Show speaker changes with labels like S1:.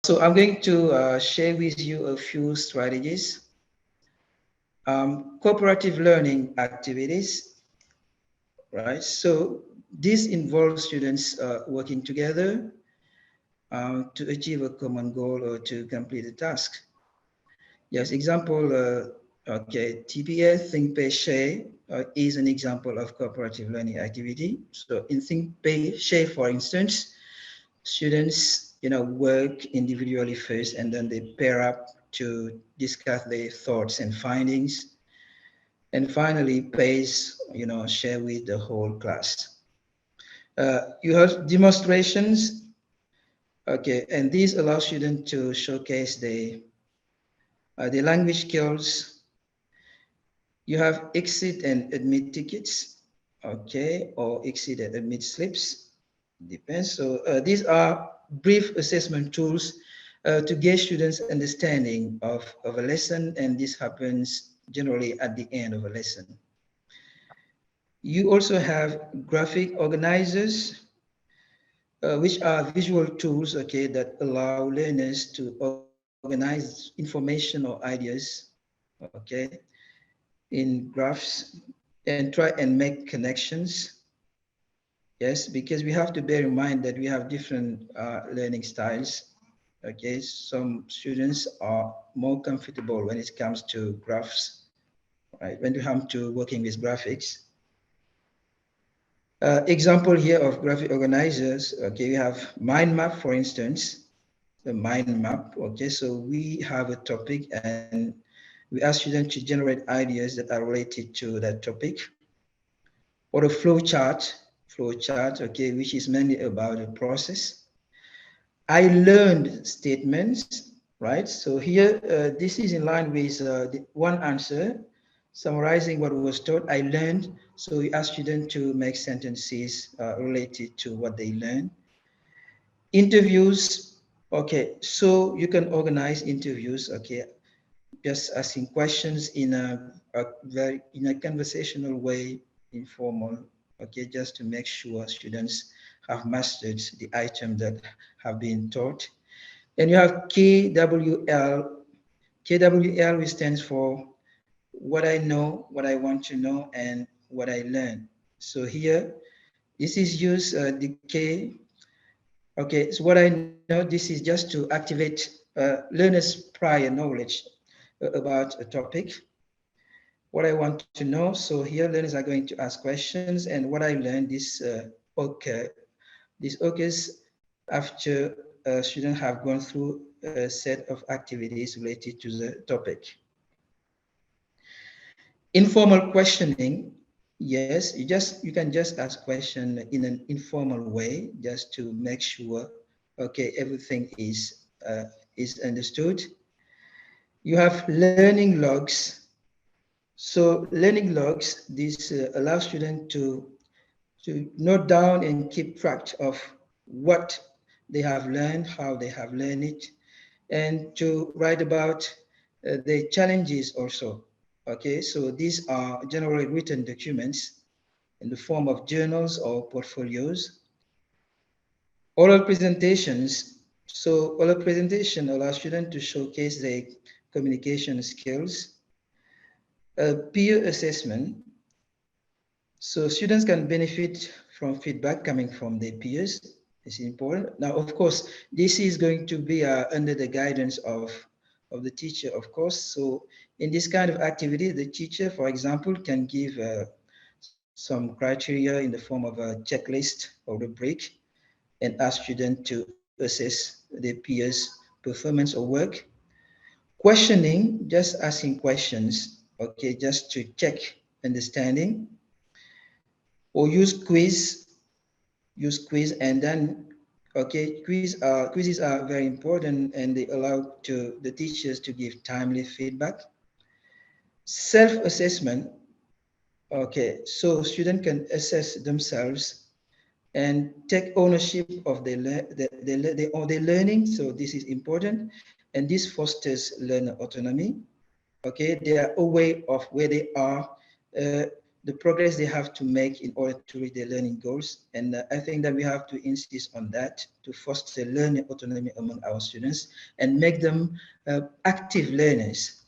S1: So I'm going to share with you a few strategies. Cooperative learning activities, right? So this involves students working together to achieve a common goal or to complete a task. Yes, example, okay, TPA, Think, Pay, Share is an example of cooperative learning activity. So in Think, Pay, Share, for instance, students, work individually first and then they pair up to discuss their thoughts and findings. And finally, pays, share with the whole class. You have demonstrations, okay, and these allow students to showcase the language skills. You have exit and admit tickets, okay, or exit and admit slips, depends. So these are brief assessment tools to gauge students' understanding of a lesson, and this happens generally at the end of a lesson. You also have graphic organizers, which are visual tools, okay, that allow learners to organize information or ideas, okay, in graphs and try and make connections. Yes, because we have to bear in mind that we have different learning styles. Okay, some students are more comfortable when it comes to graphs, right? When it comes to working with graphics. Example here of graphic organizers, okay, we have mind map, for instance, the mind map, okay, so we have a topic and we ask students to generate ideas that are related to that topic, or a flow chart, okay, which is mainly about the process. I learned statements, right? So here, this is in line with the one answer, summarizing what was taught. I learned, so we ask students to make sentences related to what they learned. Interviews, okay, so you can organize interviews, okay, just asking questions in a conversational way, informal, okay, just to make sure students have mastered the item that have been taught. And you have KWL. KWL, which stands for what I know, what I want to know, and what I learn. So here, this is used, the K. Okay, so what I know, this is just to activate learners' prior knowledge about a topic. What I want to know, so here learners are going to ask questions, and what I learned, this occurs after students have gone through a set of activities related to the topic. Informal questioning, yes, you can just ask question in an informal way, just to make sure, okay, everything is understood. You have learning logs. So learning logs, this allows students to note down and keep track of what they have learned, how they have learned it, and to write about the challenges also. Okay, so these are generally written documents in the form of journals or portfolios. Oral presentations. So oral presentation allows students to showcase their communication skills. Peer assessment. So students can benefit from feedback coming from their peers. It's important. Now, of course, this is going to be under the guidance of the teacher, of course. So in this kind of activity, the teacher, for example, can give some criteria in the form of a checklist or rubric and ask students to assess their peers' performance or work. Questioning, just asking questions, okay, just to check understanding, or use quiz, and then, okay, quizzes are very important and they allow to the teachers to give timely feedback. Self-assessment, okay, so students can assess themselves and take ownership of their learning, so this is important, and this fosters learner autonomy. Okay, they are aware of where they are. the progress they have to make in order to reach their learning goals. And I think that we have to insist on that to foster learning autonomy among our students and make them active learners.